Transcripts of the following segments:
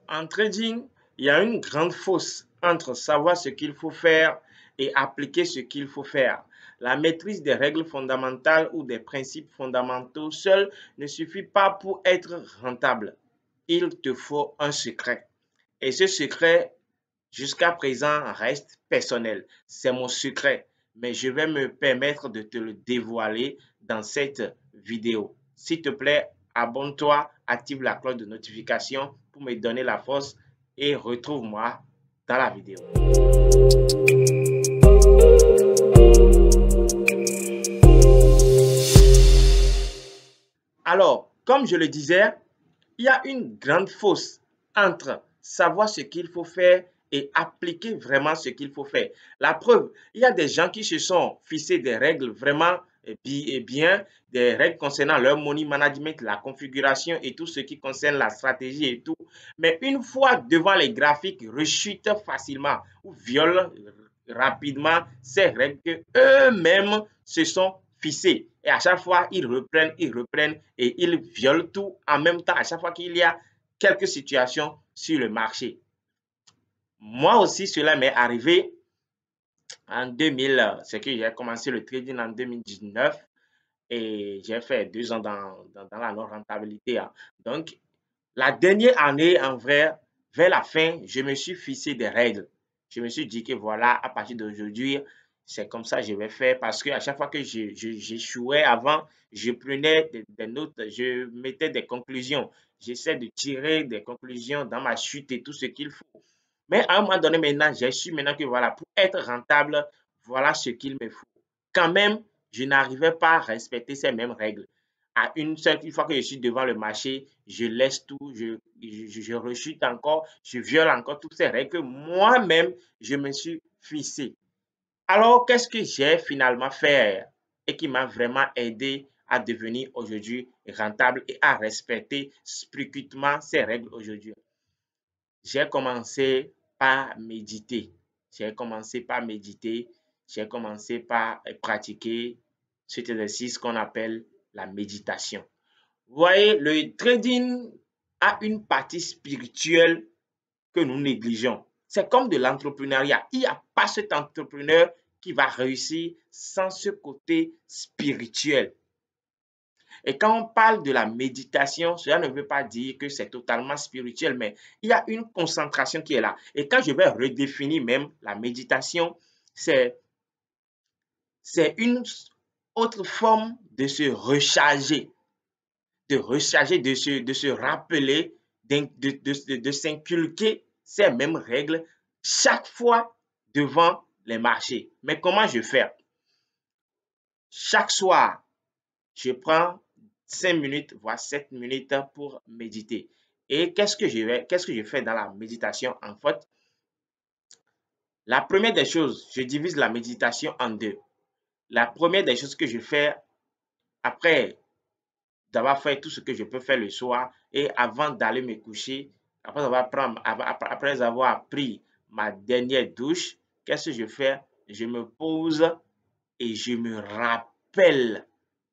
En trading, il y a une grande fosse entre savoir ce qu'il faut faire et appliquer ce qu'il faut faire. La maîtrise des règles fondamentales ou des principes fondamentaux seul ne suffit pas pour être rentable. Il te faut un secret. Et ce secret, jusqu'à présent, reste personnel. C'est mon secret, mais je vais me permettre de te le dévoiler dans cette vidéo. S'il te plaît, abonne-toi, active la cloche de notification pour me donner la force et retrouve-moi dans la vidéo. Alors, comme je le disais, il y a une grande fosse entre savoir ce qu'il faut faire et appliquer vraiment ce qu'il faut faire. La preuve, il y a des gens qui se sont fixés des règles vraiment bien, des règles concernant leur money management, la configuration et tout ce qui concerne la stratégie et tout. Mais une fois devant les graphiques, rechutent facilement ou violent rapidement ces règles que eux-mêmes se sont fixées. Et à chaque fois, ils reprennent et ils violent tout en même temps à chaque fois qu'il y a quelques situations sur le marché. Moi aussi, cela m'est arrivé en 2000, c'est que j'ai commencé le trading en 2019 et j'ai fait 2 ans dans la non-rentabilité. Donc, la dernière année, en vrai, vers la fin, je me suis fixé des règles. Je me suis dit que voilà, à partir d'aujourd'hui, c'est comme ça que je vais faire parce qu'à chaque fois que j'échouais avant, je prenais des notes, je mettais des conclusions. J'essaie de tirer des conclusions dans ma chute et tout ce qu'il faut. Mais à un moment donné, maintenant, j'ai su maintenant que voilà, pour être rentable, voilà ce qu'il me faut. Quand même, je n'arrivais pas à respecter ces mêmes règles. Une fois que je suis devant le marché, je laisse tout, je rechute encore, je viole encore toutes ces règles que moi-même, je me suis fixé. Alors, qu'est-ce que j'ai finalement fait et qui m'a vraiment aidé à devenir aujourd'hui rentable et à respecter strictement ces règles aujourd'hui? J'ai commencé par méditer. J'ai commencé par méditer. J'ai commencé par pratiquer cet exercice qu'on appelle la méditation. Vous voyez, le trading a une partie spirituelle que nous négligeons. C'est comme de l'entrepreneuriat. Il n'y a pas cet entrepreneur qui va réussir sans ce côté spirituel. Et quand on parle de la méditation, cela ne veut pas dire que c'est totalement spirituel, mais il y a une concentration qui est là. Et quand je vais redéfinir même la méditation, c'est une autre forme de se recharger, de se rappeler, de s'inculquer ces mêmes règles chaque fois devant les marchés. Mais comment je fais? Chaque soir, je prends 5 minutes, voire 7 minutes pour méditer. Et qu'est-ce que je fais dans la méditation en fait? La première des choses, je divise la méditation en deux. La première des choses que je fais après d'avoir fait tout ce que je peux faire le soir et avant d'aller me coucher, après avoir pris ma dernière douche, qu'est-ce que je fais? Je me pose et je me rappelle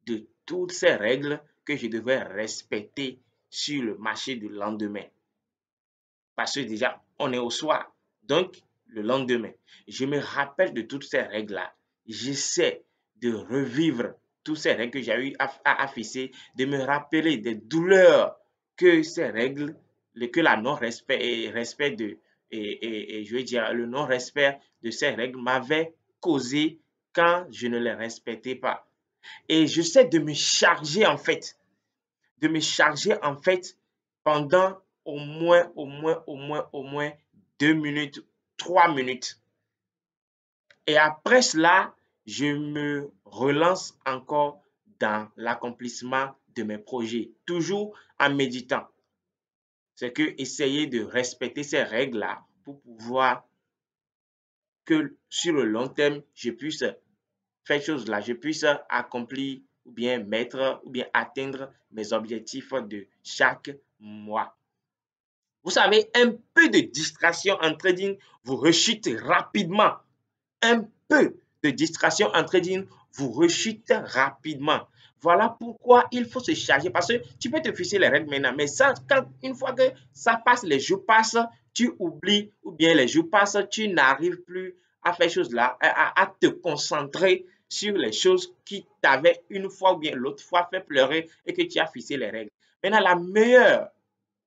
de toutes ces règles que je devais respecter sur le marché du lendemain. Parce que déjà, on est au soir. Donc, le lendemain, je me rappelle de toutes ces règles-là. J'essaie de revivre toutes ces règles que j'ai eu à fixer, de me rappeler des douleurs que ces règles, que la non-respect et respect de, et je veux dire, le non-respect de ces règles m'avait causé quand je ne les respectais pas. Et j'essaie de me charger en fait pendant au moins 2 minutes, 3 minutes. Et après cela, je me relance encore dans l'accomplissement de mes projets, toujours en méditant. C'est que essayer de respecter ces règles-là pour pouvoir que sur le long terme, je puisse faire chose là, je puisse accomplir ou bien mettre ou bien atteindre mes objectifs de chaque mois. Vous savez, un peu de distraction en trading vous rechute rapidement. Un peu de distraction en trading vous rechute rapidement. Voilà pourquoi il faut se charger. Parce que tu peux te fixer les règles maintenant, mais ça, une fois que ça passe, les jours passent, tu oublies, ou bien les jours passent, tu n'arrives plus à faire choses là, à te concentrer sur les choses qui t'avaient une fois ou bien l'autre fois fait pleurer et que tu as fixé les règles. Maintenant, la meilleure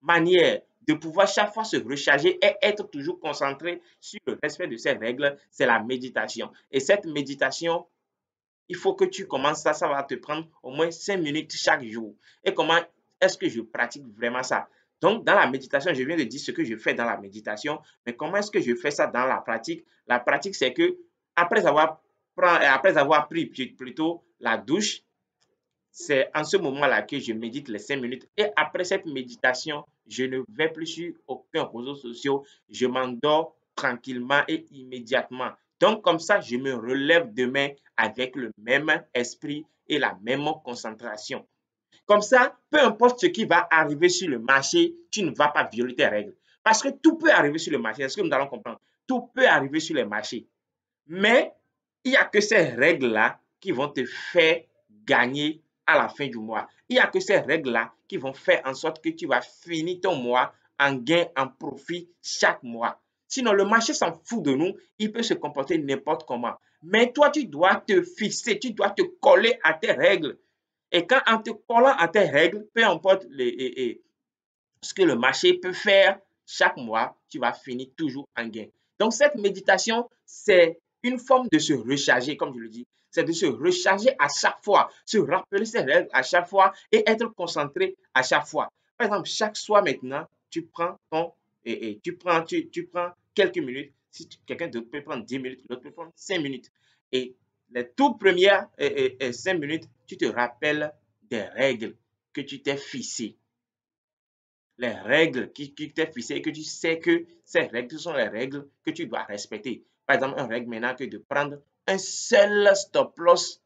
manière de pouvoir chaque fois se recharger et être toujours concentré sur le respect de ces règles, c'est la méditation. Et cette méditation, il faut que tu commences ça, ça va te prendre au moins 5 minutes chaque jour. Et comment est-ce que je pratique vraiment ça? Donc, dans la méditation, je viens de dire ce que je fais dans la méditation, mais comment est-ce que je fais ça dans la pratique? La pratique, c'est que après avoir pris plutôt la douche, c'est en ce moment-là que je médite les 5 minutes. Et après cette méditation, je ne vais plus sur aucun réseau social. Je m'endors tranquillement et immédiatement. Donc, comme ça, je me relève demain avec le même esprit et la même concentration. Comme ça, peu importe ce qui va arriver sur le marché, tu ne vas pas violer tes règles. Parce que tout peut arriver sur le marché. Est-ce que nous allons comprendre? Tout peut arriver sur les marchés. Mais il n'y a que ces règles-là qui vont te faire gagner à la fin du mois. Il n'y a que ces règles-là qui vont faire en sorte que tu vas finir ton mois en gain, en profit chaque mois. Sinon, le marché s'en fout de nous. Il peut se comporter n'importe comment. Mais toi, tu dois te fixer, tu dois te coller à tes règles. Et quand en te collant à tes règles, peu importe ce que le marché peut faire chaque mois, tu vas finir toujours en gain. Donc, cette méditation, c'est une forme de se recharger, comme je le dis. C'est de se recharger à chaque fois, se rappeler ses règles à chaque fois et être concentré à chaque fois. Par exemple, chaque soir maintenant, tu prends tu prends quelques minutes. Si quelqu'un d'autre peut prendre 10 minutes, l'autre peut prendre 5 minutes. Et les toutes premières 5 minutes, tu te rappelles des règles que tu t'es fixées, les règles qui t'est fixées et que tu sais que ces règles sont les règles que tu dois respecter. Par exemple, une règle maintenant que de prendre un seul stop loss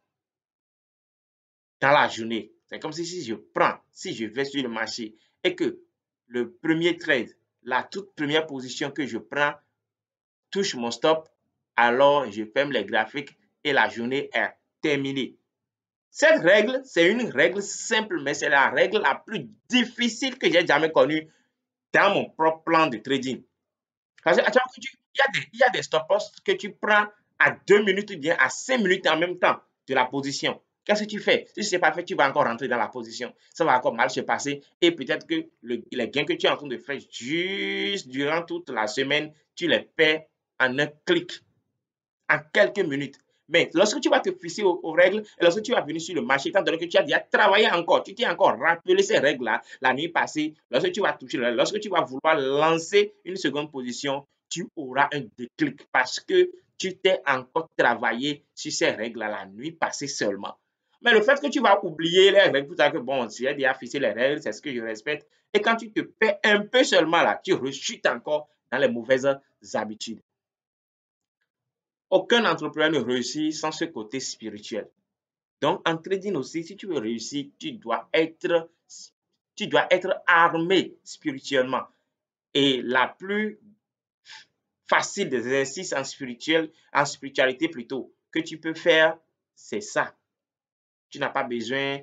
dans la journée. C'est comme si si je vais sur le marché et que le premier trade, la toute première position que je prends touche mon stop, alors je ferme les graphiques et la journée est terminée. Cette règle, c'est une règle simple, mais c'est la règle la plus difficile que j'ai jamais connue dans mon propre plan de trading. Parce que, il y a des stop loss que tu prends à 2 minutes ou bien à 5 minutes en même temps de la position. Qu'est-ce que tu fais? Si ce n'est pas fait, tu vas encore rentrer dans la position. Ça va encore mal se passer et peut-être que les gains que tu es en train de faire juste durant toute la semaine, tu les perds en un clic, en quelques minutes. Mais lorsque tu vas te fixer aux règles et lorsque tu vas venir sur le marché, étant donné que tu as déjà travaillé encore, tu t'es encore rappelé ces règles-là la nuit passée, lorsque tu vas toucher, lorsque tu vas vouloir lancer une seconde position, tu auras un déclic parce que tu t'es encore travaillé sur ces règles-là la nuit passée seulement. Mais le fait que tu vas oublier les règles, tu as que bon, si j'ai déjà fixé les règles, c'est ce que je respecte. Et quand tu te perds un peu seulement là, tu rechutes encore dans les mauvaises habitudes. Aucun entrepreneur ne réussit sans ce côté spirituel. Donc, en trading aussi, si tu veux réussir, tu dois être armé spirituellement. Et la plus facile des exercices en spiritualité plutôt, que tu peux faire, c'est ça. Tu n'as pas besoin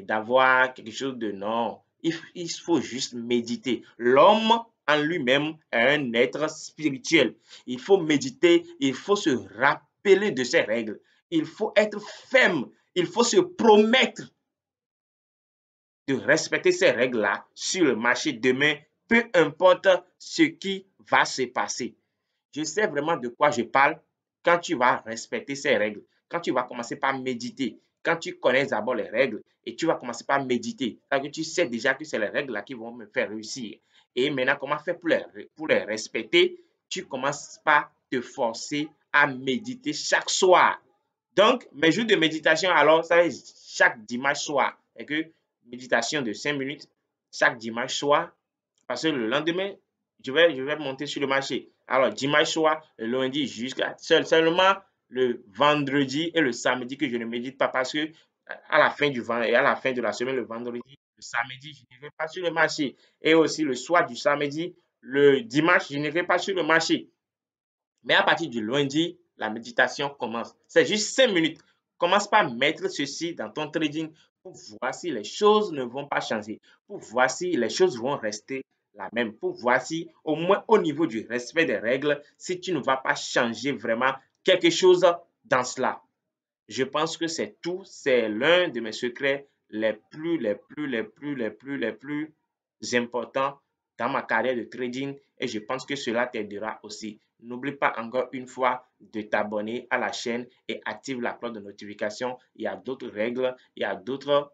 d'avoir quelque chose de non. Il faut juste méditer. L'homme en lui-même est un être spirituel. Il faut méditer, il faut se rappeler de ses règles. Il faut être ferme. Il faut se promettre de respecter ces règles-là sur le marché demain, peu importe ce qui va se passer. Je sais vraiment de quoi je parle quand tu vas respecter ces règles, quand tu vas commencer par méditer, quand tu connais d'abord les règles et tu vas commencer par méditer, parce que tu sais déjà que c'est les règles-là qui vont me faire réussir. Et maintenant, comment faire pour les respecter? Tu commences par te forcer à méditer chaque soir. Donc, mes jours de méditation, alors, ça va être chaque dimanche soir. Et que méditation de 5 minutes chaque dimanche soir. Parce que le lendemain, je vais monter sur le marché. Alors, dimanche soir, le lundi jusqu'à seulement le vendredi et le samedi que je ne médite pas parce que à la fin et à la fin de la semaine, le vendredi, le samedi, je ne vais pas sur le marché. Et aussi le soir du samedi, le dimanche, je ne vais pas sur le marché. Mais à partir du lundi, la méditation commence. C'est juste 5 minutes. Commence par mettre ceci dans ton trading. pour voir si les choses ne vont pas changer, pour voir si les choses vont rester la même, pour voir si au moins au niveau du respect des règles, si tu ne vas pas changer vraiment quelque chose dans cela. Je pense que c'est tout, c'est l'un de mes secrets les plus importants dans ma carrière de trading et je pense que cela t'aidera aussi. N'oublie pas encore une fois de t'abonner à la chaîne et active la cloche de notification. Il y a d'autres règles, il y a d'autres